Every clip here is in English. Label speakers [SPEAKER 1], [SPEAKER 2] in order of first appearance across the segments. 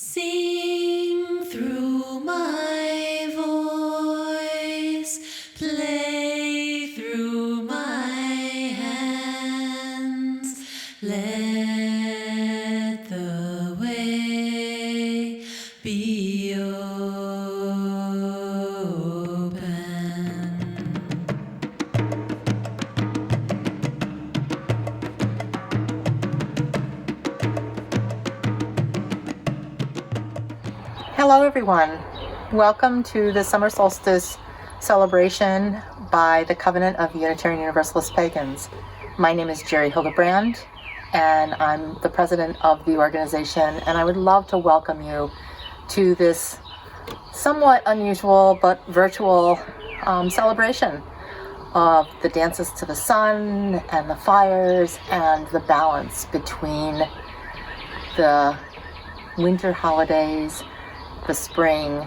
[SPEAKER 1] Sing through my voice, play through my hands, let the way be open.
[SPEAKER 2] Hello everyone, welcome to the Summer Solstice celebration by the Covenant of Unitarian Universalist Pagans. My name is Jerry Hildebrand and I'm the president of the organization, and I would love to welcome you to this somewhat unusual but virtual celebration of the dances to the sun and the fires and the balance between the winter holidays, the spring,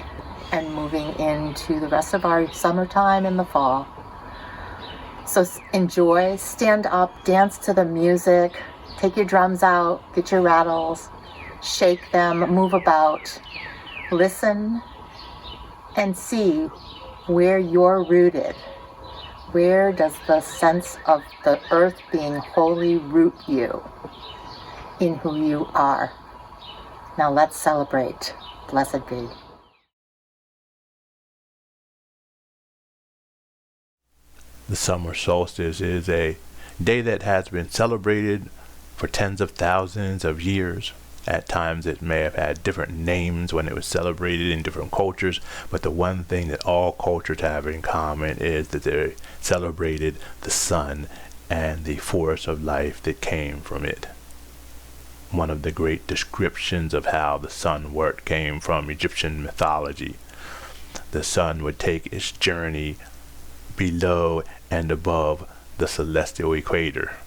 [SPEAKER 2] and moving into the rest of our summertime and the fall. So enjoy, stand up, dance to the music, take your drums out, get your rattles, shake them, move about, listen, and see where you're rooted. Where does the sense of the earth being holy root you in who you are? Now let's celebrate. Blessed be.
[SPEAKER 3] The summer solstice is a day that has been celebrated for tens of thousands of years. At times it may have had different names when it was celebrated in different cultures, but the one thing that all cultures have in common is that they celebrated the sun and the force of life that came from it. One of the great descriptions of how the sun worked came from Egyptian mythology. The sun would take its journey below and above the celestial equator.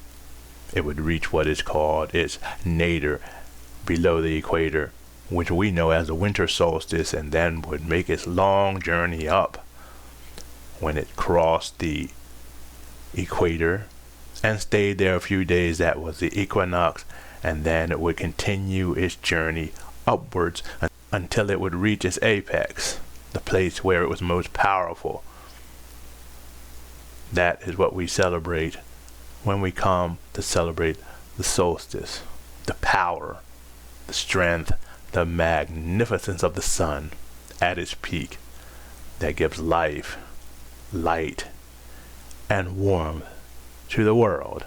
[SPEAKER 3] It would reach what is called its nadir below the equator, which we know as the winter solstice, and then would make its long journey up. When it crossed the equator and stayed there a few days, that was the equinox, and then it would continue its journey upwards until it would reach its apex, the place where it was most powerful. That is what we celebrate when we come to celebrate the solstice, the power, the strength, the magnificence of the sun at its peak that gives life, light, and warmth to the world.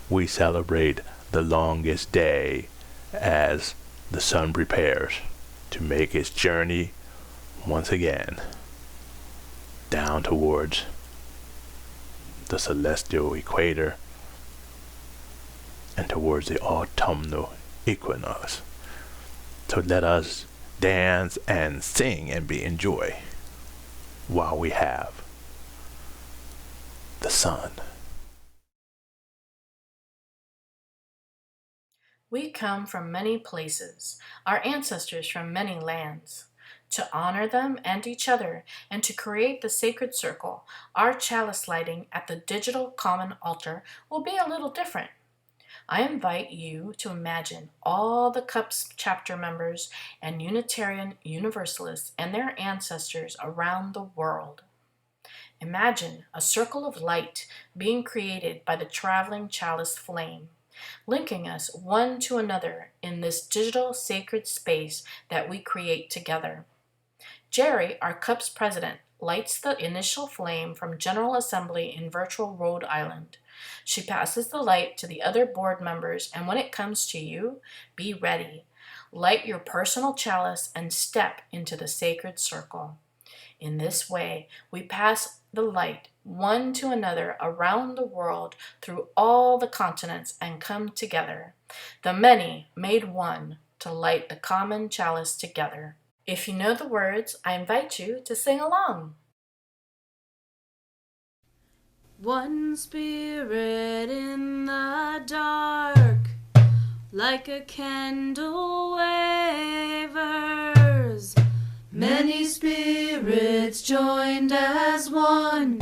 [SPEAKER 3] We celebrate the longest day as the sun prepares to make its journey once again down towards the celestial equator and towards the autumnal equinox. So let us dance and sing and be in joy while we have the sun.
[SPEAKER 4] We come from many places, our ancestors from many lands. To honor them and each other, and to create the sacred circle, our chalice lighting at the digital common altar will be a little different. I invite you to imagine all the CUUPs chapter members and Unitarian Universalists and their ancestors around the world. Imagine a circle of light being created by the traveling chalice flame, linking us one to another in this digital sacred space that we create together. Jerry, our CUUPs president, lights the initial flame from General Assembly in virtual Rhode Island. She passes the light to the other board members, and when it comes to you, be ready. Light your personal chalice and step into the sacred circle. In this way, we pass the light one to another around the world through all the continents and come together. The many made one to light the common chalice together. If you know the words, I invite you to sing along.
[SPEAKER 1] One spirit in the dark, like a candle wavers. Many spirits joined as one,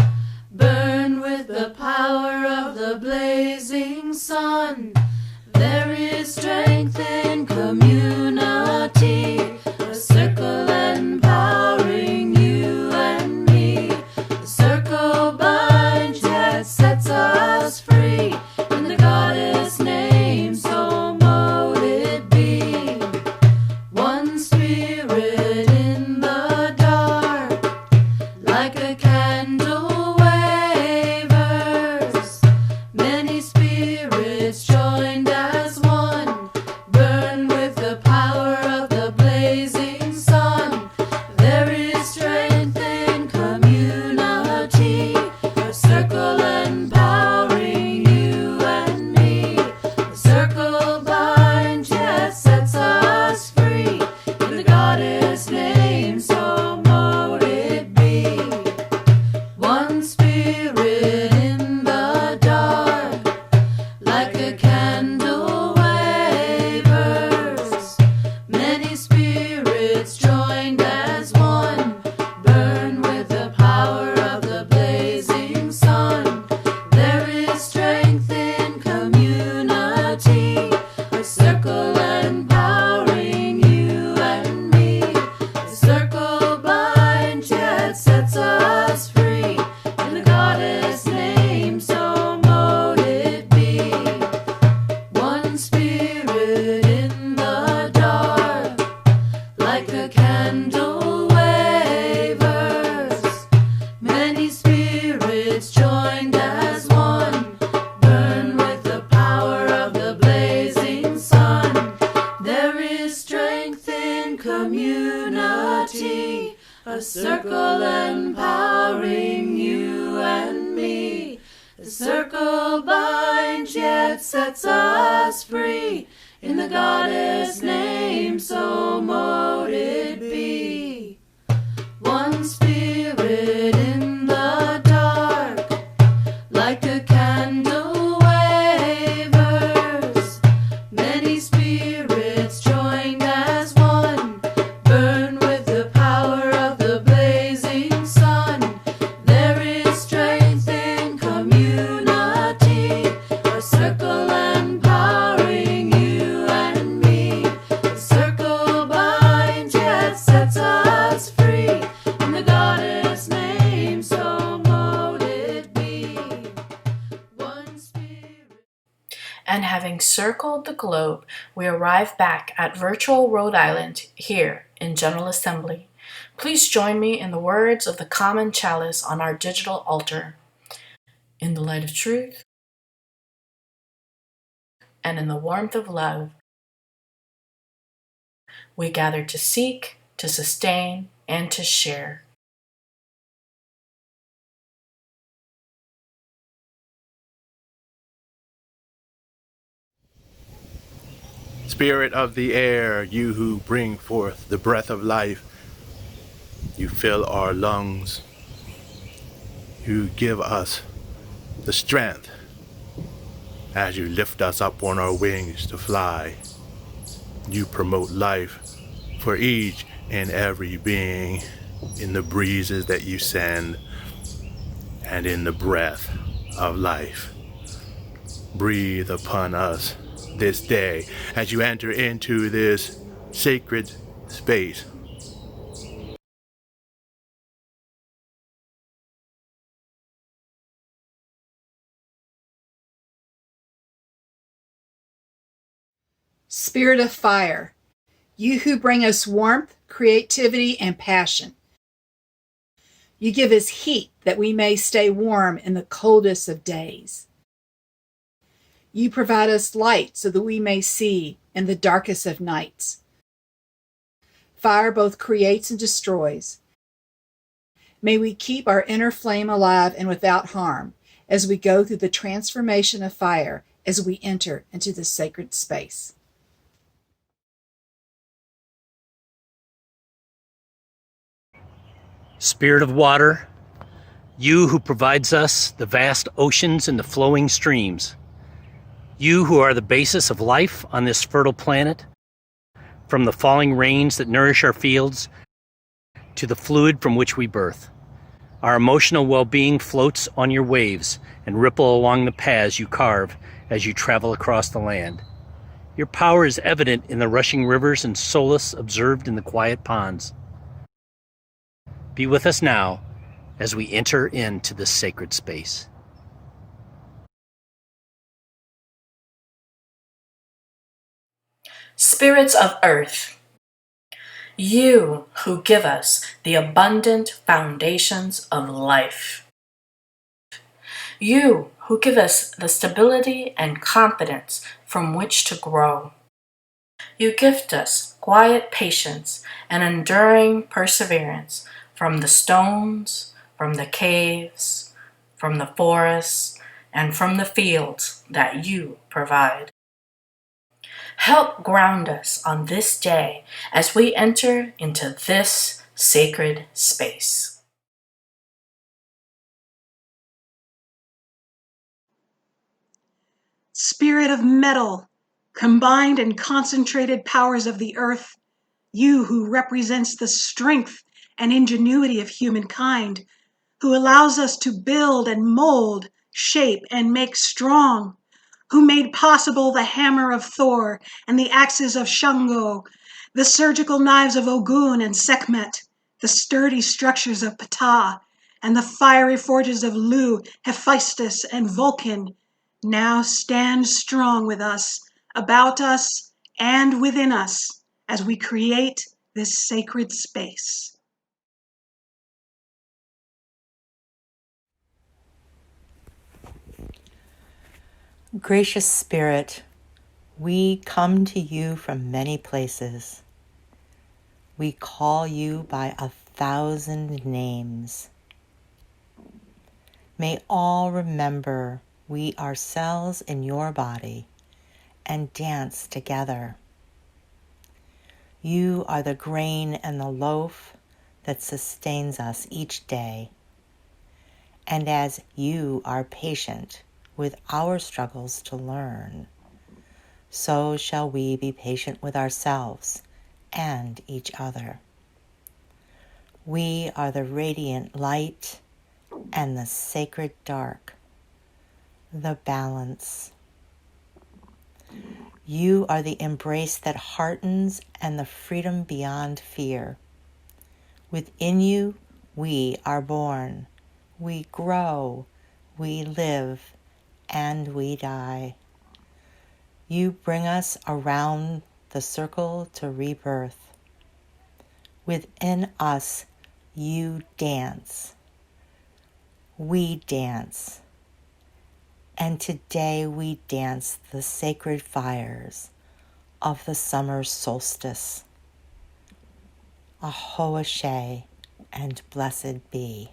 [SPEAKER 1] burn with the power of the blazing sun. There is strength in community. circle empowering you and me. The circle binds yet sets us free. In the Goddess name, so mote it be. One spirit in the dark, like a candle wavers. Many spirits joined as one, burn with the power of the blazing sun. There is strength in community, a circle empowering you and me. The circle binds yet sets us free. In the Goddess name, so mote it be. One spirit.
[SPEAKER 4] And having circled the globe, we arrive back at virtual Rhode Island here in General Assembly. Please join me in the words of the common chalice on our digital altar. In the light of truth and in the warmth of love, we gather to seek, to sustain, and to share.
[SPEAKER 3] Spirit of the air, you who bring forth the breath of life, you fill our lungs. You give us the strength as you lift us up on our wings to fly. You promote life for each and every being in the breezes that you send and in the breath of life. Breathe upon us this day as you enter into this sacred space.
[SPEAKER 5] Spirit of fire, you who bring us warmth, creativity, and passion. You give us heat that we may stay warm in the coldest of days. You provide us light so that we may see in the darkest of nights. Fire both creates and destroys. May we keep our inner flame alive and without harm as we go through the transformation of fire as we enter into this sacred space.
[SPEAKER 6] Spirit of water, you who provides us the vast oceans and the flowing streams. You who are the basis of life on this fertile planet, from the falling rains that nourish our fields to the fluid from which we birth. Our emotional well-being floats on your waves and ripple along the paths you carve as you travel across the land. Your power is evident in the rushing rivers and solace observed in the quiet ponds. Be with us now as we enter into this sacred space.
[SPEAKER 4] Spirits of earth, you who give us the abundant foundations of life. You who give us the stability and confidence from which to grow. You gift us quiet patience and enduring perseverance from the stones, from the caves, from the forests, and from the fields that you provide. Help ground us on this day as we enter into this sacred space.
[SPEAKER 7] Spirit of metal, combined and concentrated powers of the earth, you who represents the strength and ingenuity of humankind, who allows us to build and mold, shape and make strong, who made possible the hammer of Thor and the axes of Shango, the surgical knives of Ogun and Sekhmet, the sturdy structures of Ptah, and the fiery forges of Lu, Hephaestus, and Vulcan, now stand strong with us, about us, and within us as we create this sacred space.
[SPEAKER 2] Gracious Spirit, we come to you from many places. We call you by 1,000 names. May all remember we are cells in your body and dance together. You are the grain and the loaf that sustains us each day. And as you are patient with our struggles to learn, so shall we be patient with ourselves and each other. We are the radiant light and the sacred dark, the balance. You are the embrace that heartens and the freedom beyond fear. Within you, we are born, we grow, we live, and we die. You bring us around the circle to rebirth. Within us, you dance. We dance. And today we dance the sacred fires of the summer solstice. Aho Ashe, and blessed be.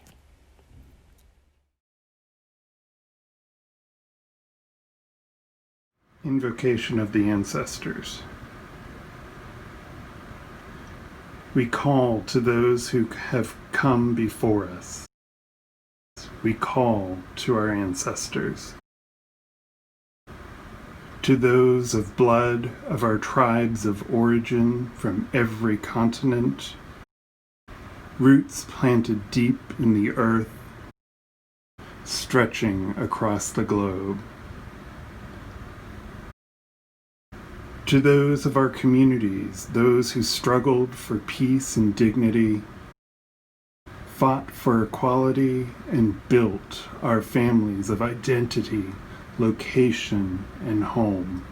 [SPEAKER 8] Invocation of the Ancestors. We call to those who have come before us. We call to our ancestors. To those of blood of our tribes of origin from every continent, roots planted deep in the earth, stretching across the globe. To those of our communities, those who struggled for peace and dignity, fought for equality, and built our families of identity, location, and home.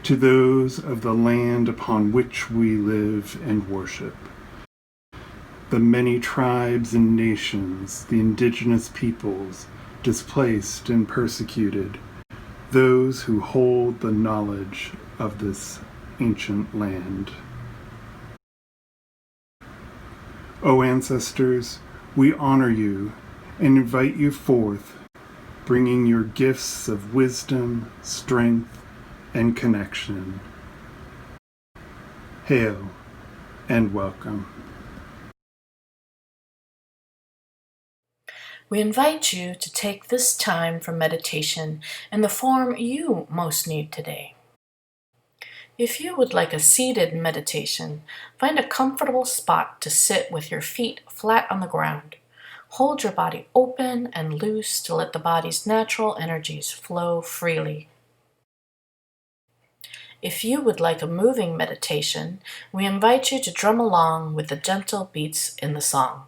[SPEAKER 8] To those of the land upon which we live and worship, the many tribes and nations, the indigenous peoples, displaced and persecuted, those who hold the knowledge of this ancient land. O ancestors, we honor you and invite you forth, bringing your gifts of wisdom, strength, and connection. Hail and welcome.
[SPEAKER 4] We invite you to take this time for meditation in the form you most need today. If you would like a seated meditation, find a comfortable spot to sit with your feet flat on the ground. Hold your body open and loose to let the body's natural energies flow freely. If you would like a moving meditation, we invite you to drum along with the gentle beats in the song.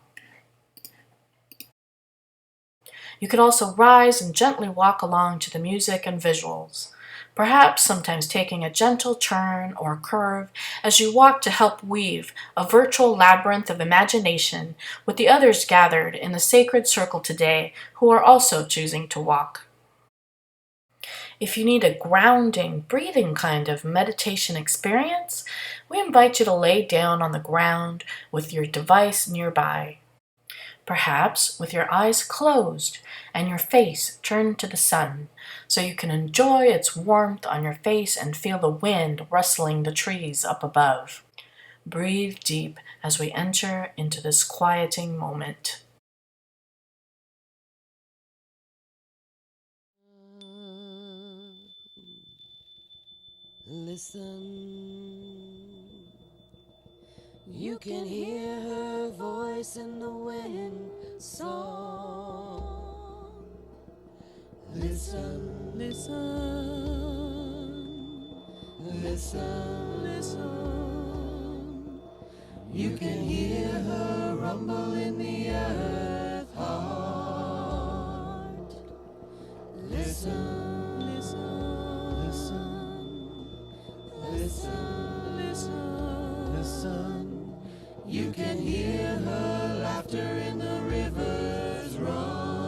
[SPEAKER 4] You can also rise and gently walk along to the music and visuals, perhaps sometimes taking a gentle turn or curve as you walk to help weave a virtual labyrinth of imagination with the others gathered in the sacred circle today who are also choosing to walk. If you need a grounding, breathing kind of meditation experience, we invite you to lay down on the ground with your device nearby, perhaps with your eyes closed and your face turned to the sun, so you can enjoy its warmth on your face and feel the wind rustling the trees up above. Breathe deep as we enter into this quieting moment.
[SPEAKER 1] Listen, you can hear her voice in the wind song. Listen, listen, listen, listen. You can hear her rumble in the earth heart. Listen, listen, listen, listen, listen. You can hear her laughter in the river's run.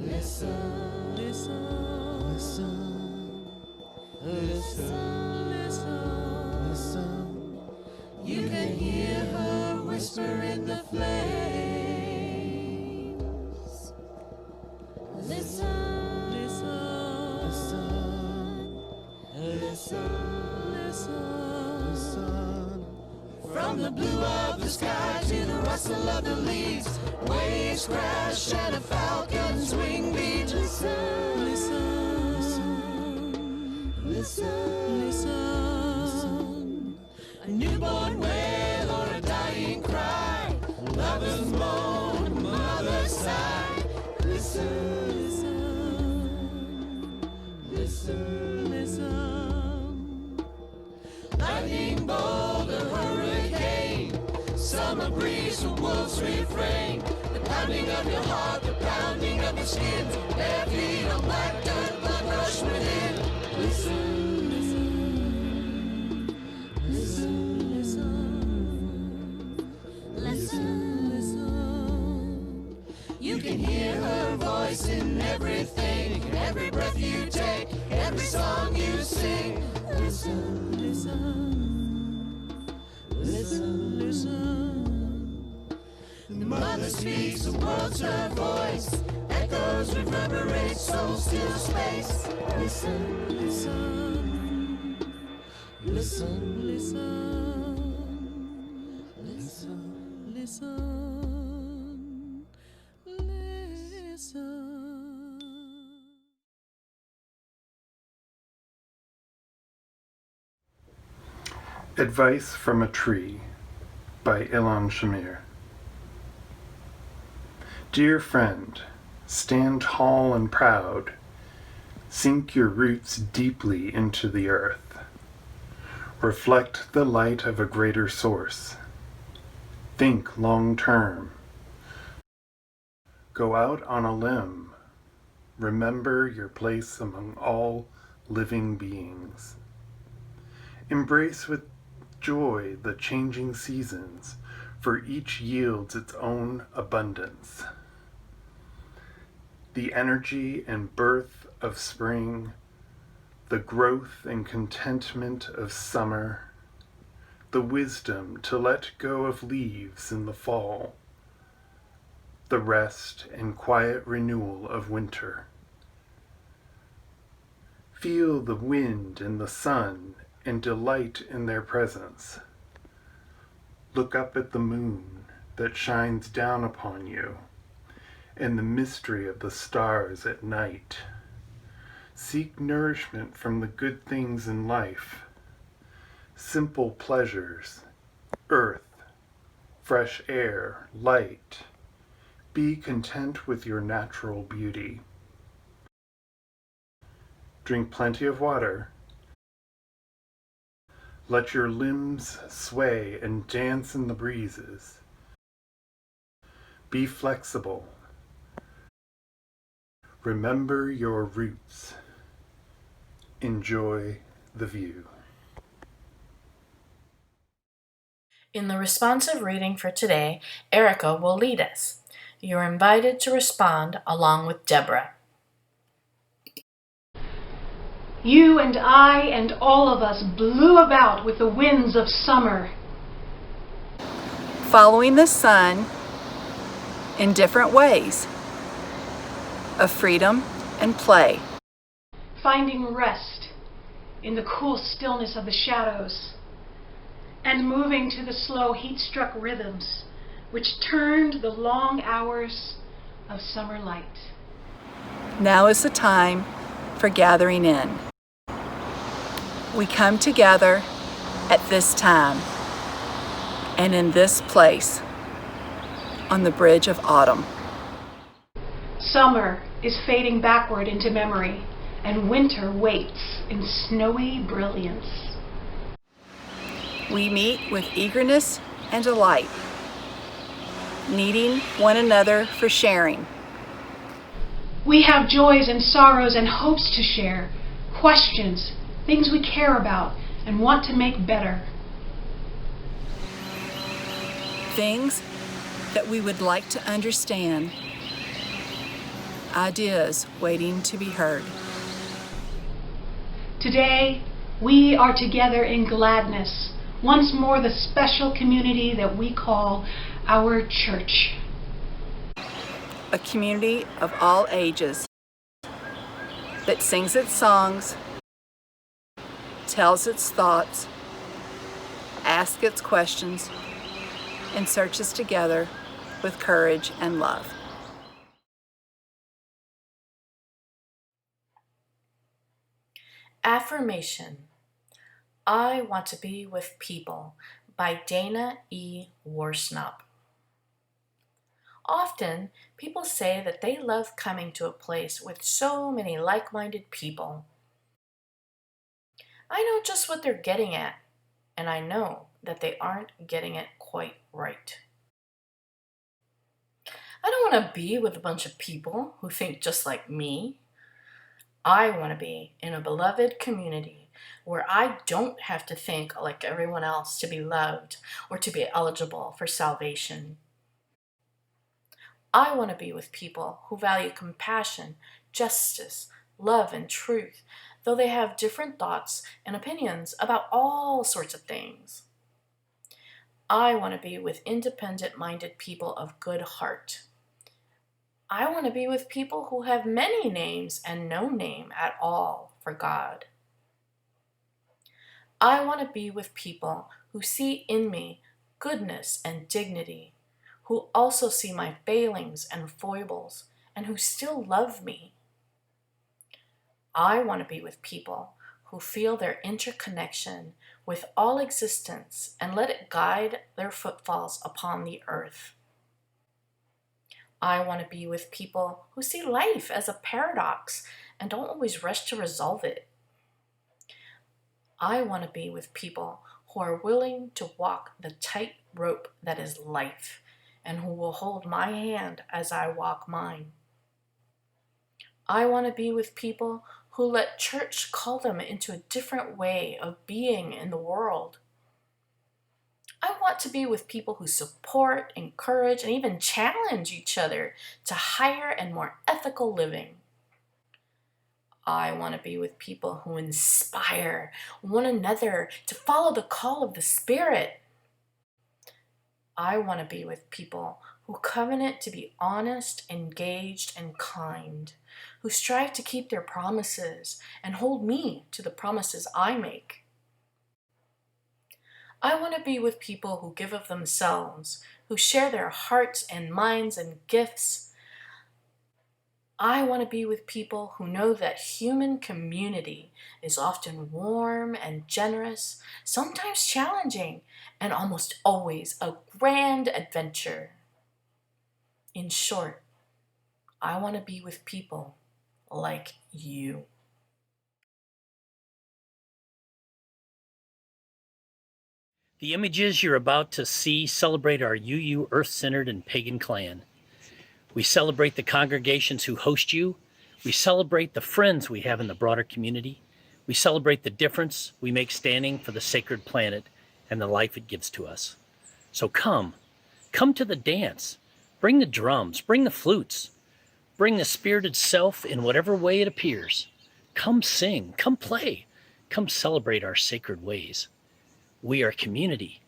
[SPEAKER 1] Listen, listen, listen, listen, listen, listen. From the blue of the sky to the rustle of the leaves, waves crash and a falcon's wing beat. Listen, listen, listen, listen. A newborn wail or a dying cry, lovers moan, mothers sigh. Listen, listen, listen, listen. Lightning bolt, a hurricane, summer breeze, a wolf's refrain. The pounding of your heart, the pounding of your skin, bare feet on black dirt, blood rush within. Listen, listen, listen, listen, listen, listen. You can hear her voice in everything, every breath you take, every song you sing. Listen, listen, listen, listen. The mother speaks, the world's her voice, echoes reverberate, souls still space. Listen, listen, listen, listen, listen, listen, listen.
[SPEAKER 8] Advice from a Tree by Ilan Shamir. Dear friend, stand tall and proud. Sink your roots deeply into the earth. Reflect the light of a greater source. Think long term. Go out on a limb. Remember your place among all living beings. Embrace with joy the changing seasons, for each yields its own abundance. The energy and birth of spring, the growth and contentment of summer, the wisdom to let go of leaves in the fall, the rest and quiet renewal of winter. Feel the wind and the sun and delight in their presence. Look up at the moon that shines down upon you, and the mystery of the stars at night. Seek nourishment from the good things in life, simple pleasures, earth, fresh air, light. Be content with your natural beauty. Drink plenty of water. Let your limbs sway and dance in the breezes. Be flexible. Remember your roots. Enjoy the view.
[SPEAKER 4] In the responsive reading for today, Erica will lead us. You're invited to respond along with Deborah.
[SPEAKER 7] You and I and all of us blew about with the winds of summer.
[SPEAKER 2] Following the sun in different ways of freedom and play.
[SPEAKER 7] Finding rest in the cool stillness of the shadows, and moving to the slow heat-struck rhythms which turned the long hours of summer light.
[SPEAKER 2] Now is the time for gathering in. We come together at this time and in this place on the bridge of autumn.
[SPEAKER 7] Summer is fading backward into memory, and winter waits in snowy brilliance.
[SPEAKER 2] We meet with eagerness and delight, needing one another for sharing.
[SPEAKER 7] We have joys and sorrows and hopes to share, questions, things we care about and want to make better.
[SPEAKER 2] Things that we would like to understand, ideas waiting to be heard.
[SPEAKER 7] Today, we are together in gladness, once more the special community that we call our church.
[SPEAKER 2] A community of all ages that sings its songs, tells its thoughts, asks its questions,
[SPEAKER 9] and search us together with courage and love.
[SPEAKER 4] Affirmation. I want to be with people by Dana E. Warsnop. Often, people say that they love coming to a place with so many like-minded people. I know just what they're getting at, and I know that they aren't getting it quite right. I don't want to be with a bunch of people who think just like me. I want to be in a beloved community where I don't have to think like everyone else to be loved or to be eligible for salvation. I want to be with people who value compassion, justice, love, and truth, though they have different thoughts and opinions about all sorts of things. I want to be with independent-minded people of good heart. I want to be with people who have many names and no name at all for God. I want to be with people who see in me goodness and dignity, who also see my failings and foibles, and who still love me. I want to be with people who feel their interconnection with all existence and let it guide their footfalls upon the earth. I want to be with people who see life as a paradox and don't always rush to resolve it. I want to be with people who are willing to walk the tight rope that is life and who will hold my hand as I walk mine. I want to be with people who let church call them into a different way of being in the world. I want to be with people who support, encourage, and even challenge each other to higher and more ethical living. I want to be with people who inspire one another to follow the call of the Spirit. I want to be with people who covenant to be honest, engaged, and kind, who strive to keep their promises and hold me to the promises I make. I want to be with people who give of themselves, who share their hearts and minds and gifts. I want to be with people who know that human community is often warm and generous, sometimes challenging, and almost always a grand adventure. In short, I want to be with people like you.
[SPEAKER 6] The images you're about to see celebrate our UU Earth-centered and pagan clan. We celebrate the congregations who host you. We celebrate the friends we have in the broader community. We celebrate the difference we make standing for the sacred planet and the life it gives to us. So come to the dance. Bring the drums, bring the flutes, bring the spirited self in whatever way it appears. Come sing, come play, come celebrate our sacred ways. We are community.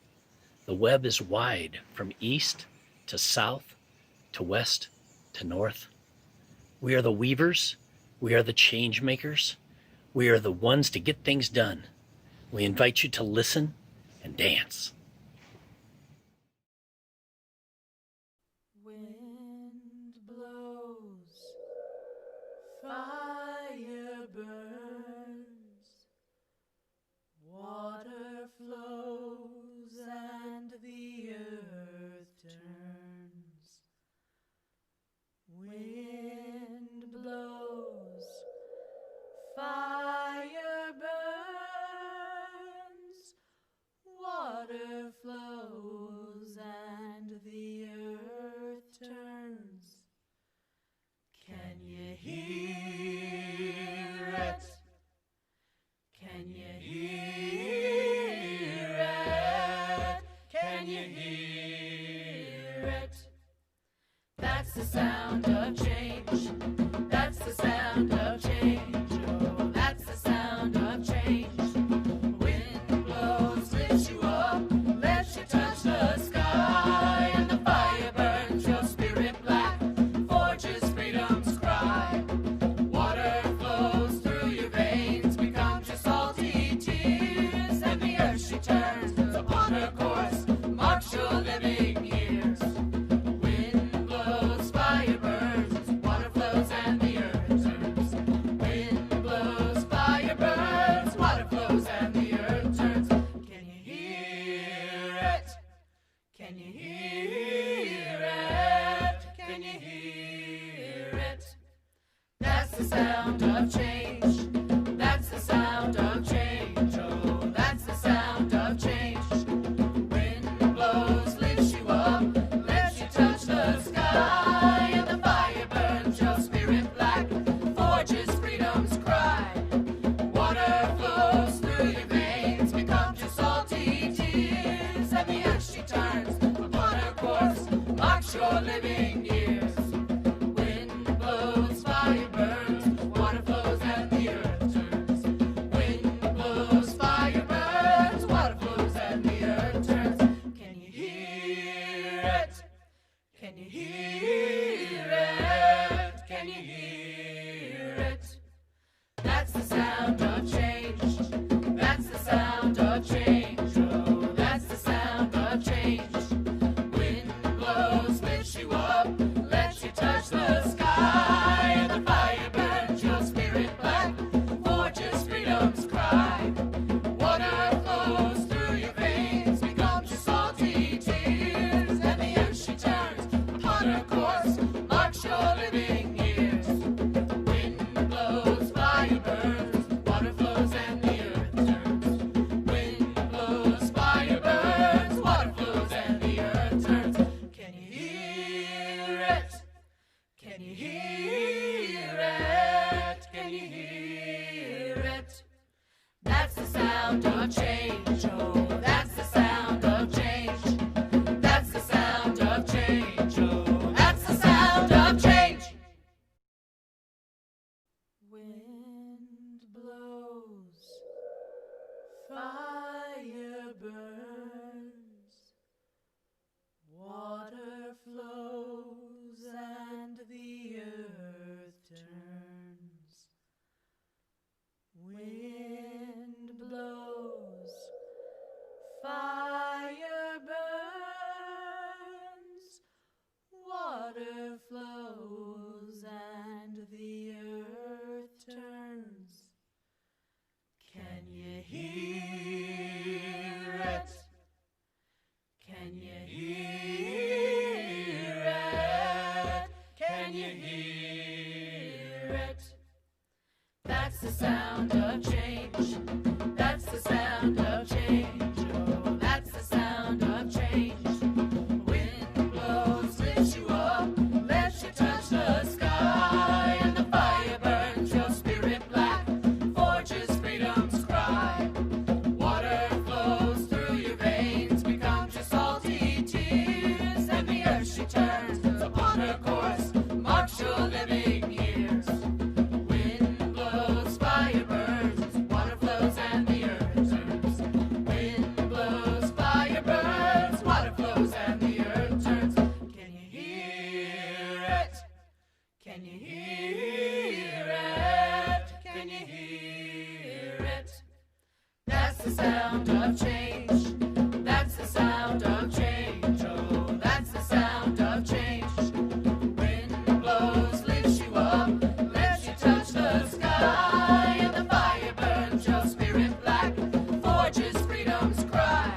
[SPEAKER 6] The web is wide from east to south to west to north. We are the weavers. We are the change makers. We are the ones to get things done. We invite you to listen and dance.
[SPEAKER 1] Wind blows, fire burns, water flows, and the earth turns. Wind blows, fire burns, water flows, and the earth turns. Can you hear it? Can you hear it? Can you hear it? That's the sound of change. That's the sound of change. Oh, that's the sound of change. Wind blows, lifts you up, lets you touch the sky, and the fire burns your spirit black, forges freedom's cry. Water flows through your veins, becomes your salty tears, and the earth she turns upon her course, marks your living sound of change. That's the sound of change. Oh, that's the sound of change. Wind blows, lifts you up, lets you touch the sky, and the fire burns your spirit black, forges freedom's cry. Water flows through your veins, becomes your salty tears, and the earth she turns upon her course, marks your living years. Wind blows, fire burns, water flows, and the earth turns. Wind blows, fire burns, water flows, and the earth turns. Can you hear it? Can you hear it? Can you hear it? That's the sound of change. That's the sound of change. Oh, that's the sound of change. Wind blows, lifts you up, lets you touch the sky, and the fire burns your spirit black, forges freedom's cry. Water flows through your veins, becomes your salty tears, and the earth she turns upon her course, marks your living years. Wind blows, fire burns, water flows, and the earth turns. Wind blows, fire burns, water flows, and the earth turns. Can you hear it? Can you hear it? Can you hear it? That's the sound of change. Oh, that's the sound of change. That's the sound of change. Oh, that's the sound of change. Wind blows, fire burns, water flows, and the earth turns. Wind blows, fire burns, water flows, and the earth turns. Can you hear it? Can you hear it? Can you hear it? That's the sound of change. That's the sound of change. Oh, that's the sound of change. Wind blows, lifts you up, lets you touch the sky, and the fire burns your spirit black, forges freedom's cry. Water flows through your veins, becomes your salty tears, and the earth she turns upon her course, marks your living years. Wind blows, fire burns, water flows, and the earth turns. Wind blows, fire burns, water flows, and the earth turns. Can you hear it? Can you hear it? Can you hear it? That's the sound of change. That's the sound of change. Oh, that's the sound of change. Wind blows, lifts you up, lets you touch the sky, and the fire burns your spirit black, forges freedom's cry.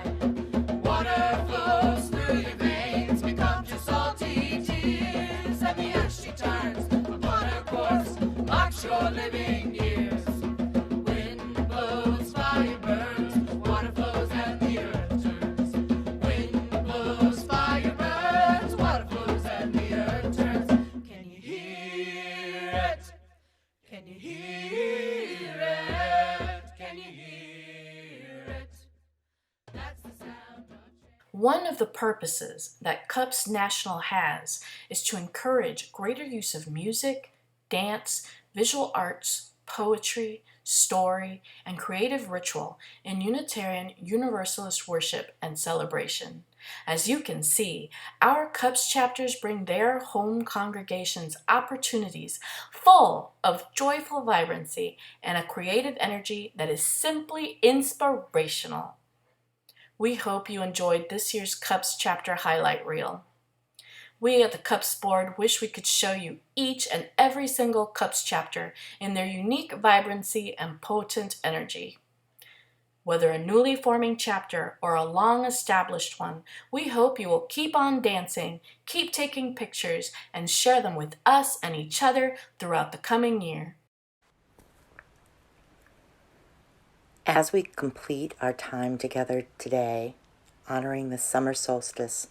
[SPEAKER 1] Water flows through your veins, becomes your salty tears, and the earth she turns upon her course, marks your living years. Wind blows, fire burns, water flows, and the earth turns. Wind blows, fire burns, water flows, and the earth turns. Can you hear it? Can you hear it? Can you hear it? That's the sound of change.
[SPEAKER 4] One of the purposes that CUUPs National has is to encourage greater use of music, dance, visual arts, poetry, story, and creative ritual in Unitarian Universalist worship and celebration. As you can see, our CUUPs chapters bring their home congregations opportunities full of joyful vibrancy and a creative energy that is simply inspirational. We hope you enjoyed this year's CUUPs chapter highlight reel. We at the CUUPs board wish we could show you each and every single CUUPs chapter in their unique vibrancy and potent energy. Whether a newly forming chapter or a long-established one, we hope you will keep on dancing, keep taking pictures, and share them with us and each other throughout the coming year.
[SPEAKER 2] As we complete our time together today, honoring the summer solstice,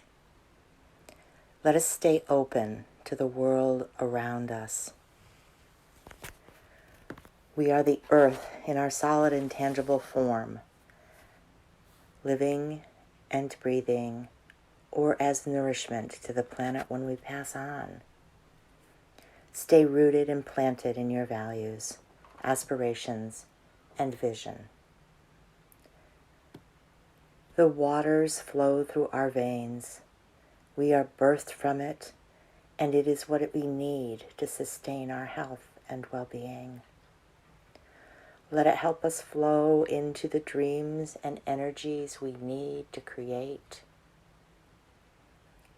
[SPEAKER 2] let us stay open to the world around us. We are the earth in our solid and tangible form, living and breathing, or as nourishment to the planet when we pass on. Stay rooted and planted in your values, aspirations, and vision. The waters flow through our veins. We are birthed from it, and it is what we need to sustain our health and well-being. Let it help us flow into the dreams and energies we need to create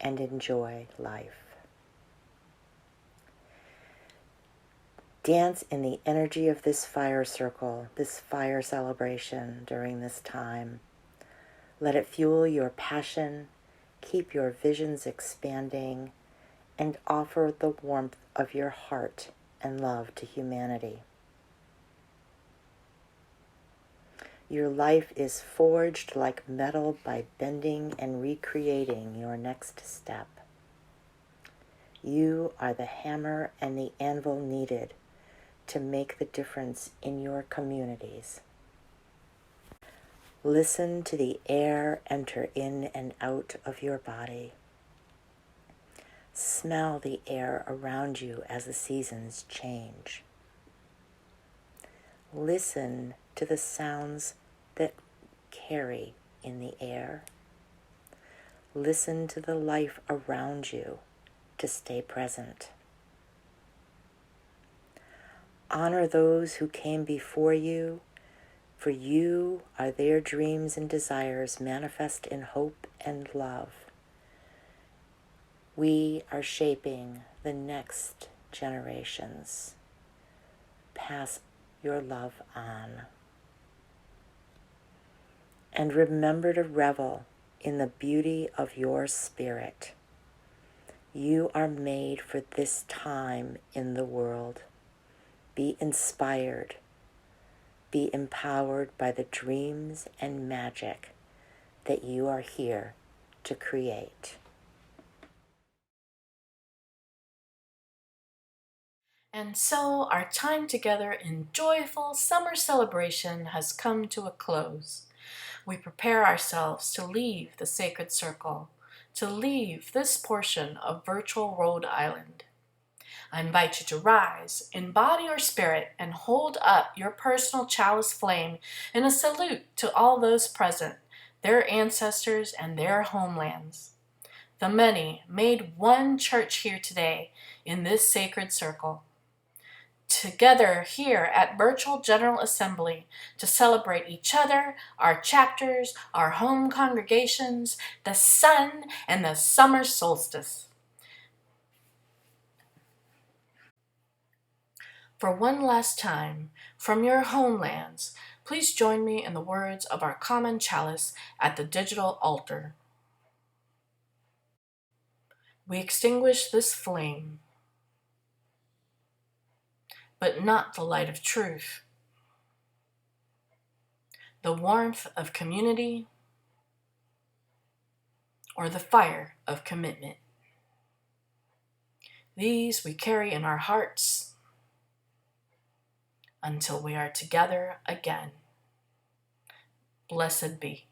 [SPEAKER 2] and enjoy life. Dance in the energy of this fire circle, this fire celebration during this time. Let it fuel your passion, keep your visions expanding, and offer the warmth of your heart and love to humanity. Your life is forged like metal by bending and recreating your next step. You are the hammer and the anvil needed to make the difference in your communities. Listen to the air enter in and out of your body. Smell the air around you as the seasons change. Listen to the sounds that carry in the air. Listen to the life around you to stay present. Honor those who came before you, for you are their dreams and desires manifest in hope and love. We are shaping the next generations. Pass your love on. And remember to revel in the beauty of your spirit. You are made for this time in the world. Be inspired. Be empowered by the dreams and magic that you are here to create.
[SPEAKER 4] And so our time together in joyful summer celebration has come to a close. We prepare ourselves to leave the sacred circle, to leave this portion of virtual Rhode Island. I invite you to rise in body or spirit and hold up your personal chalice flame in a salute to all those present, their ancestors and their homelands. The many made one church here today in this sacred circle. Together here at Virtual General Assembly to celebrate each other, our chapters, our home congregations, the sun, and the summer solstice. For one last time, from your homelands, please join me in the words of our common chalice at the digital altar. We extinguish this flame, but not the light of truth, the warmth of community, or the fire of commitment. These we carry in our hearts until we are together again. Blessed be.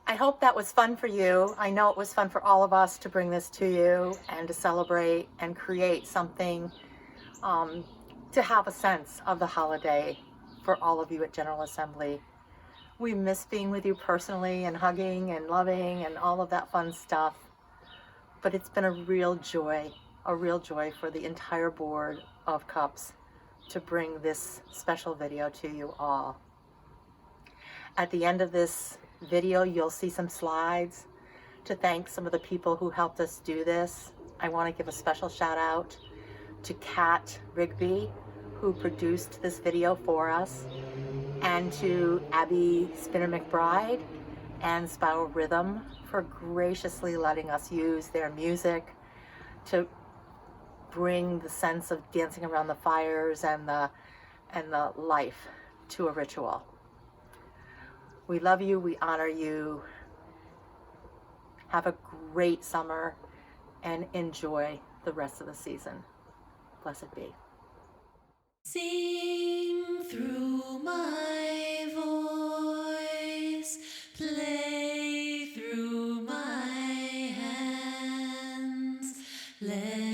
[SPEAKER 2] I hope that was fun for you. I know it was fun for all of us to bring this to you and to celebrate and create something to have a sense of the holiday for all of you at General Assembly. We miss being with you personally and hugging and loving and all of that fun stuff. But it's been a real joy for the entire board of CUUPs to bring this special video to you all. At the end of this video, you'll see some slides to thank some of the people who helped us do this. I want to give a special shout out to Kat Rigby, who produced this video for us, and to Abby Spinner McBride and Spiral Rhythm for graciously letting us use their music to bring the sense of dancing around the fires and the life to a ritual. We love you. We honor you. Have a great summer and enjoy the rest of the season. Blessed be.
[SPEAKER 1] Sing through my voice, play through my hands. Let